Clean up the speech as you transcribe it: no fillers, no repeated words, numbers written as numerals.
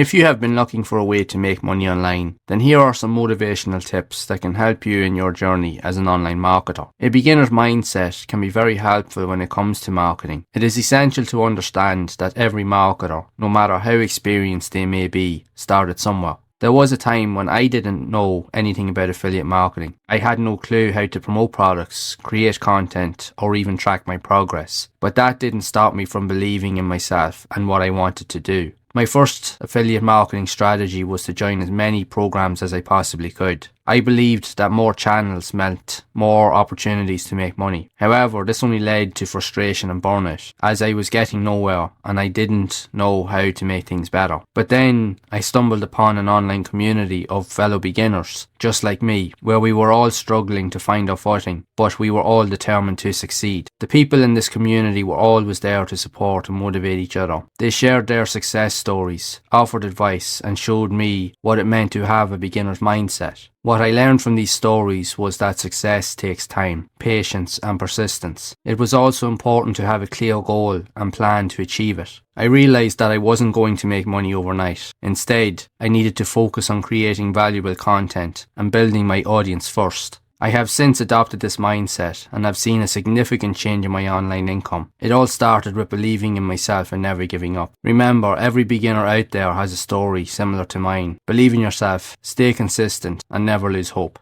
If you have been looking for a way to make money online, then here are some motivational tips that can help you in your journey as an online marketer. A beginner's mindset can be very helpful when it comes to marketing. It is essential to understand that every marketer, no matter how experienced they may be, started somewhere. There was a time when I didn't know anything about affiliate marketing. I had no clue how to promote products, create content, or even track my progress. But that didn't stop me from believing in myself and what I wanted to do. My first affiliate marketing strategy was to join as many programs as I possibly could. I believed that more channels meant more opportunities to make money. However, this only led to frustration and burnout, as I was getting nowhere and I didn't know how to make things better. But then I stumbled upon an online community of fellow beginners, just like me, where we were all struggling to find our footing, but we were all determined to succeed. The people in this community were always there to support and motivate each other. They shared their success stories, offered advice, and showed me what it meant to have a beginner's mindset. What I learned from these stories was that success takes time, patience, and persistence. It was also important to have a clear goal and plan to achieve it. I realized that I wasn't going to make money overnight. Instead, I needed to focus on creating valuable content and building my audience first. I have since adopted this mindset and have seen a significant change in my online income. It all started with believing in myself and never giving up. Remember, every beginner out there has a story similar to mine. Believe in yourself, stay consistent, and never lose hope.